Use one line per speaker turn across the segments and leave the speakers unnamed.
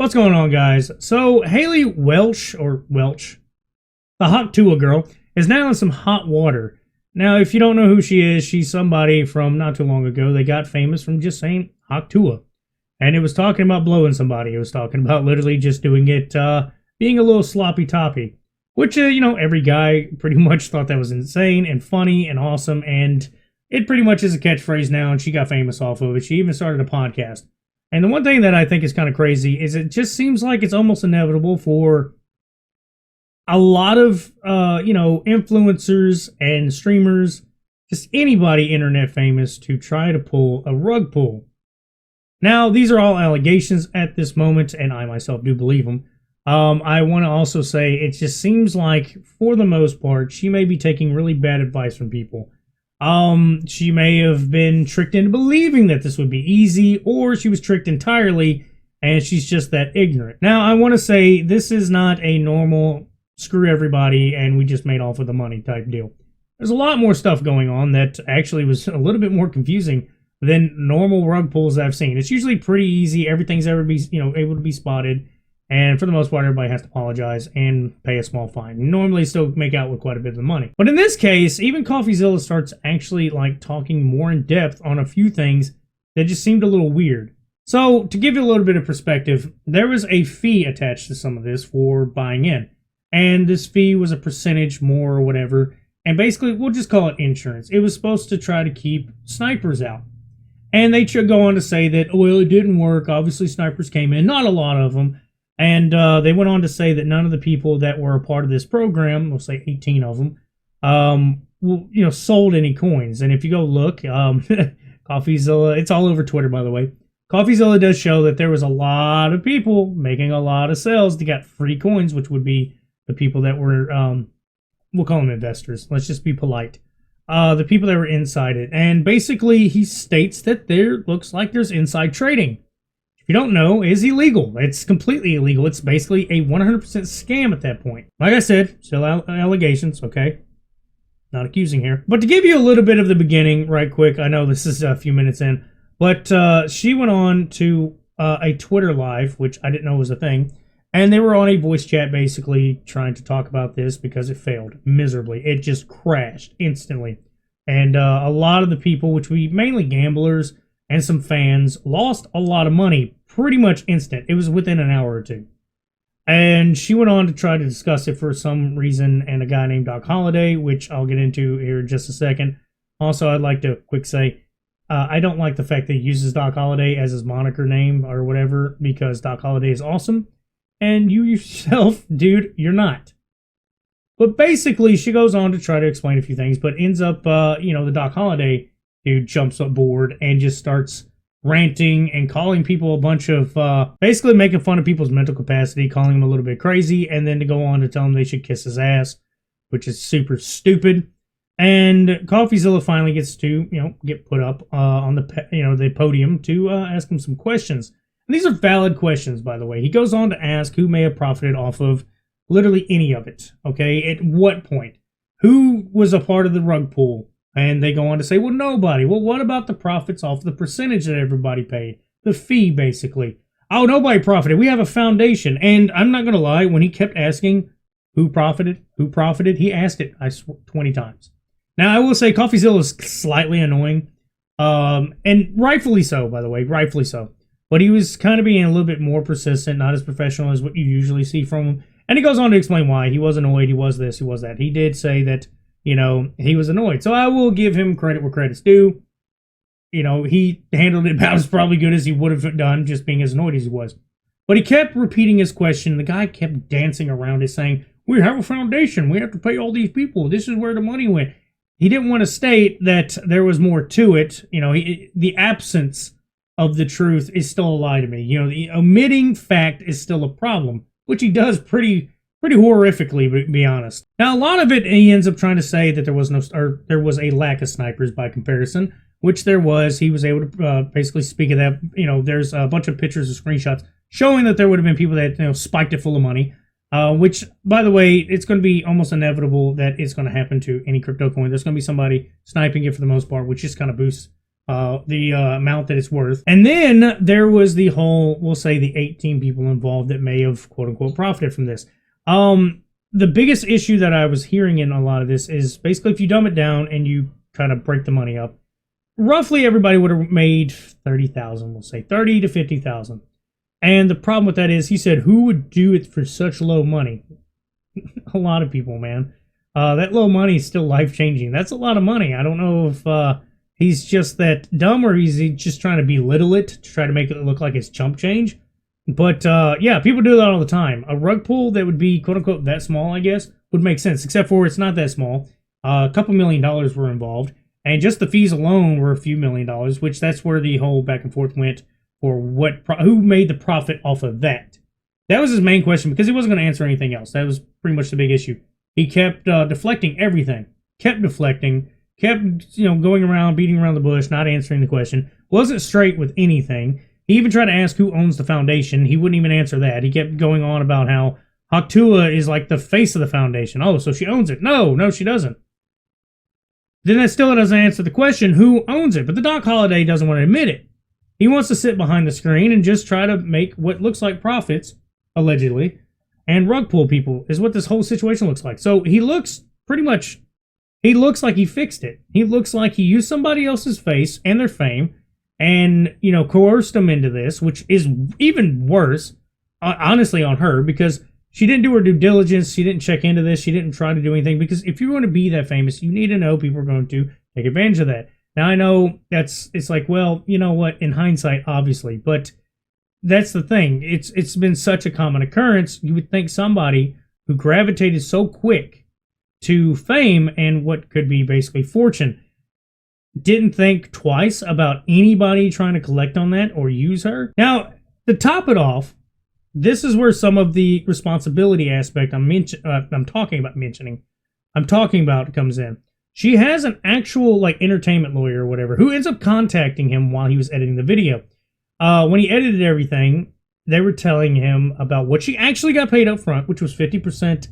What's going on, guys? So, Haley Welch, the hot Tuah girl, is now in some hot water. Now, if you don't know who she is, she's somebody from not too long ago. They got famous from just saying hot Tuah. And it was talking about blowing somebody. It was talking about literally just doing it, being a little sloppy toppy. Which, every guy pretty much thought that was insane and funny and awesome. And it pretty much is a catchphrase now, and she got famous off of it. She even started a podcast. And the one thing that I think is kind of crazy is it just seems like it's almost inevitable for a lot of, influencers and streamers, just anybody internet famous, to try to pull a rug pull. Now, these are all allegations at this moment, and I myself do believe them. I want to also say it just seems like, for the most part, she may be taking really bad advice from people. She may have been tricked into believing that this would be easy, or she was tricked entirely, and she's just that ignorant. Now, I want to say this is not a normal screw everybody and we just made off with the money type deal. There's a lot more stuff going on that actually was a little bit more confusing than normal rug pulls I've seen. It's usually pretty easy. Everything's able to be spotted. And for the most part, everybody has to apologize and pay a small fine. Normally still make out with quite a bit of the money. But in this case, even CoffeeZilla starts actually talking more in depth on a few things that just seemed a little weird. So to give you a little bit of perspective, there was a fee attached to some of this for buying in. And this fee was a percentage more or whatever. And basically, we'll just call it insurance. It was supposed to try to keep snipers out. And they go on to say that, well, it didn't work. Obviously, snipers came in. Not a lot of them. And they went on to say that none of the people that were a part of this program, we'll say 18 of them, sold any coins. And if you go look, CoffeeZilla, it's all over Twitter, by the way. CoffeeZilla does show that there was a lot of people making a lot of sales to get free coins, which would be the people that were, we'll call them investors. Let's just be polite. The people that were inside it. And basically, he states that there looks like there's inside trading. If you don't know, it is illegal. It's completely illegal. It's basically a 100% scam at that point. Like I said, still allegations, okay? Not accusing here. But to give you a little bit of the beginning right quick, I know this is a few minutes in, but she went on to a Twitter live, which I didn't know was a thing, and they were on a voice chat basically trying to talk about this because it failed miserably. It just crashed instantly. And a lot of the people, which we mainly gamblers, and some fans lost a lot of money pretty much instant. It was within an hour or two. And she went on to try to discuss it for some reason, and a guy named Doc Holliday, which I'll get into here in just a second. Also, I'd like to quick say, I don't like the fact that he uses Doc Holliday as his moniker name or whatever, because Doc Holliday is awesome. And you yourself, dude, you're not. But basically, she goes on to try to explain a few things, but ends up, the Doc Holliday dude jumps aboard and just starts ranting and calling people a bunch of, basically making fun of people's mental capacity, calling them a little bit crazy, and then to go on to tell them they should kiss his ass, which is super stupid. And CoffeeZilla finally gets to, get put up on the podium to ask him some questions. And these are valid questions, by the way. He goes on to ask who may have profited off of literally any of it, okay? At what point? Who was a part of the rug pull? And they go on to say, well, nobody. Well, what about the profits off the percentage that everybody paid? The fee, basically. Oh, nobody profited. We have a foundation. And I'm not going to lie, when he kept asking who profited, he asked it 20 times. Now, I will say CoffeeZilla is slightly annoying. And rightfully so, by the way, rightfully so. But he was kind of being a little bit more persistent, not as professional as what you usually see from him. And he goes on to explain why. He was annoyed, he was this, he was that. He did say that, he was annoyed. So I will give him credit where credit's due. He handled it about as probably good as he would have done, just being as annoyed as he was. But he kept repeating his question. The guy kept dancing around it, saying, we have a foundation. We have to pay all these people. This is where the money went. He didn't want to state that there was more to it. The absence of the truth is still a lie to me. The omitting fact is still a problem, which he does pretty horrifically, to be honest. Now, a lot of it, he ends up trying to say that there was a lack of snipers by comparison, which there was. He was able to basically speak of that. There's a bunch of pictures and screenshots showing that there would have been people that spiked it full of money. Which, by the way, it's going to be almost inevitable that it's going to happen to any crypto coin. There's going to be somebody sniping it for the most part, which just kind of boosts the amount that it's worth. And then there was the whole, we'll say the 18 people involved that may have quote unquote profited from this. The biggest issue that I was hearing in a lot of this is basically if you dumb it down and you kind of break the money up, roughly everybody would have made 30,000, we'll say 30 to 50,000. And the problem with that is, he said, who would do it for such low money? A lot of people, man. That low money is still life-changing. That's a lot of money. I don't know if he's just that dumb or he's just trying to belittle it to try to make it look like it's chump change. But yeah, people do that all the time. A rug pull that would be quote-unquote that small, I guess, would make sense, except for it's not that small. A couple $1 million were involved, and just the fees alone were a few $1 million, which that's where the whole back and forth went for who made the profit off of that. That was his main question, because he wasn't going to answer anything else. That was pretty much the big issue. He kept deflecting everything. Kept deflecting. Kept, going around, beating around the bush, not answering the question. Wasn't straight with anything. He even tried to ask who owns the foundation. He wouldn't even answer that. He kept going on about how Tuah is like the face of the foundation. Oh, so she owns it. No, she doesn't. Then that still doesn't answer the question, who owns it? But the Doc Holliday doesn't want to admit it. He wants to sit behind the screen and just try to make what looks like profits, allegedly, and rug pull people is what this whole situation looks like. So he looks like he fixed it. He looks like he used somebody else's face and their fame and, coerced them into this, which is even worse, honestly, on her, because she didn't do her due diligence. She didn't check into this. She didn't try to do anything, because if you're going to be that famous, you need to know people are going to take advantage of that. Now, I know it's like, well, you know what, in hindsight, obviously, but that's the thing. It's been such a common occurrence. You would think somebody who gravitated so quick to fame and what could be basically fortune didn't think twice about anybody trying to collect on that or use her. Now, to top it off, this is where some of the responsibility aspect I'm talking about comes in. She has an actual entertainment lawyer or whatever who ends up contacting him while he was editing the video. When he edited everything, they were telling him about what she actually got paid up front, which was 50%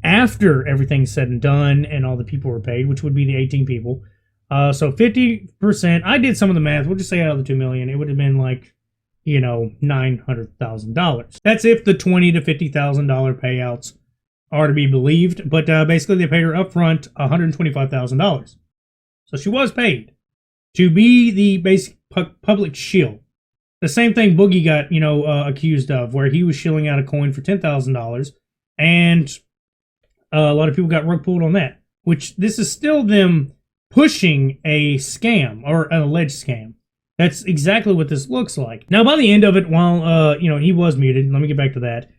after everything's said and done and all the people were paid, which would be the 18 people. So 50%, I did some of the math, we'll just say out of the $2 million, it would have been $900,000. That's if the $20,000 to $50,000 payouts are to be believed, but basically they paid her up front $125,000. So she was paid to be the basic public shill. The same thing Boogie got, accused of, where he was shilling out a coin for $10,000, and a lot of people got rug pulled on that. Which this is still them pushing a scam or an alleged scam. That's exactly what this looks like. Now, by the end of it, while he was muted, let me get back to that.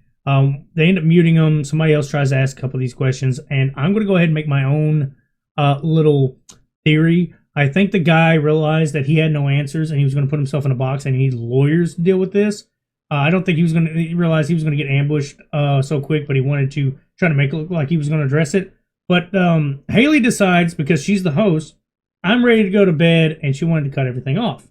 They end up muting him. Somebody else tries to ask a couple of these questions, and I'm going to go ahead and make my own little theory. I think the guy realized that he had no answers and he was going to put himself in a box and he needed lawyers to deal with this. I don't think he was going to realize he was going to get ambushed so quick, but he wanted to try to make it look like he was going to address it. But Haley decides, because she's the host, I'm ready to go to bed, and she wanted to cut everything off.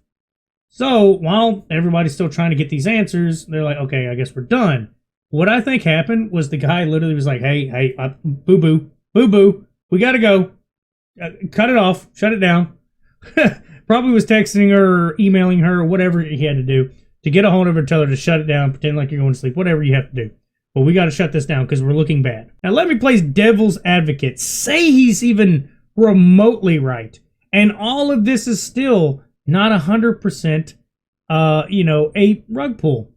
So while everybody's still trying to get these answers, they're like, okay, I guess we're done. What I think happened was the guy literally was like, hey, boo-boo, we got to go. Cut it off, shut it down. Probably was texting her or emailing her or whatever he had to do to get a hold of her, tell her to shut it down, pretend like you're going to sleep, whatever you have to do. But we got to shut this down because we're looking bad. Now let me play devil's advocate. Say he's even remotely right. And all of this is still not 100%, a rug pull.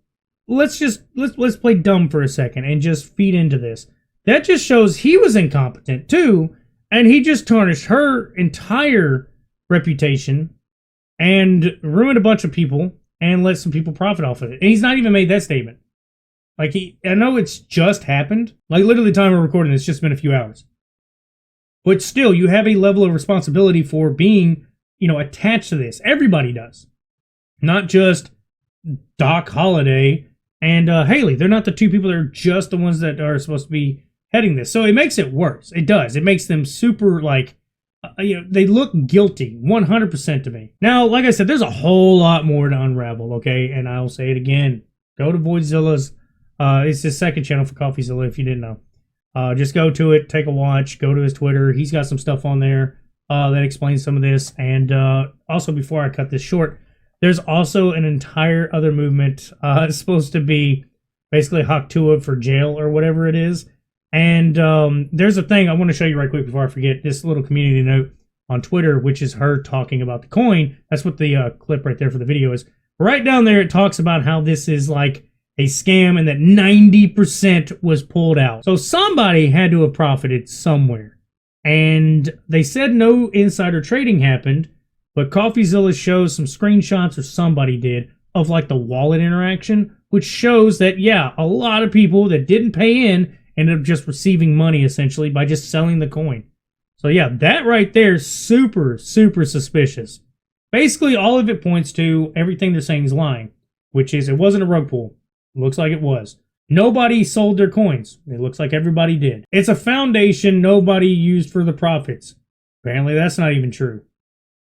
Let's play dumb for a second and just feed into this. That just shows he was incompetent too, and he just tarnished her entire reputation and ruined a bunch of people and let some people profit off of it. And he's not even made that statement. I know it's just happened. Literally the time we're recording this, it's just been a few hours. But still, you have a level of responsibility for being, attached to this. Everybody does. Not just Doc Holliday and Haley. They're not the two people. They're just the ones that are supposed to be heading this. So it makes it worse. It does. It makes them super, they look guilty 100% to me. Now, like I said, there's a whole lot more to unravel, okay? And I'll say it again. Go to Voidzilla's. It's his second channel for CoffeeZilla, if you didn't know. Just go to it, take a watch, go to his Twitter. He's got some stuff on there. that explains some of this. And also, before I cut this short, there's also an entire other movement. It's supposed to be basically Hawk Tuah for jail or whatever it is. And there's a thing I want to show you right quick before I forget. This little community note on Twitter, which is her talking about the coin. That's what the clip right there for the video is. Right down there, it talks about how this is like a scam and that 90% was pulled out. So somebody had to have profited somewhere. And they said no insider trading happened, but CoffeeZilla shows some screenshots, or somebody did, of like the wallet interaction, which shows that, yeah, a lot of people that didn't pay in ended up just receiving money essentially by just selling the coin. So yeah, that right there is super, super suspicious. Basically, all of it points to everything they're saying is lying, which is it wasn't a rug pull. It looks like it was. Nobody sold their coins. It looks like everybody did. It's a foundation nobody used for the profits. Apparently, that's not even true.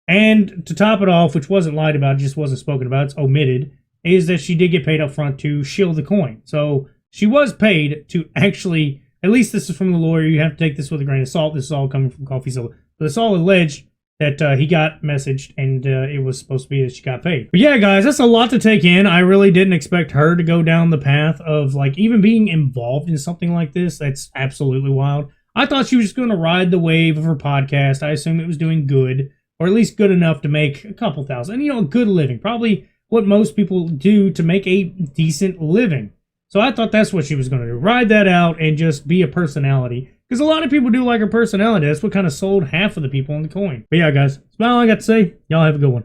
And to top it off, which wasn't lied about, just wasn't spoken about, it's omitted, is that she did get paid up front to shield the coin. So she was paid to actually, at least this is from the lawyer, you have to take this with a grain of salt. This is all coming from CoffeeZilla. But it's all alleged that he got messaged and it was supposed to be that she got paid. But yeah, guys, that's a lot to take in. I really didn't expect her to go down the path of like even being involved in something like this. That's absolutely wild. I thought she was just going to ride the wave of her podcast. I assumed it was doing good, or at least good enough to make a couple thousand. You know, a good living. Probably what most people do to make a decent living. So I thought that's what she was going to do. Ride that out and just be a personality. Because a lot of people do like her personality. That's what kind of sold half of the people on the coin. But yeah, guys, that's about all I got to say. Y'all have a good one.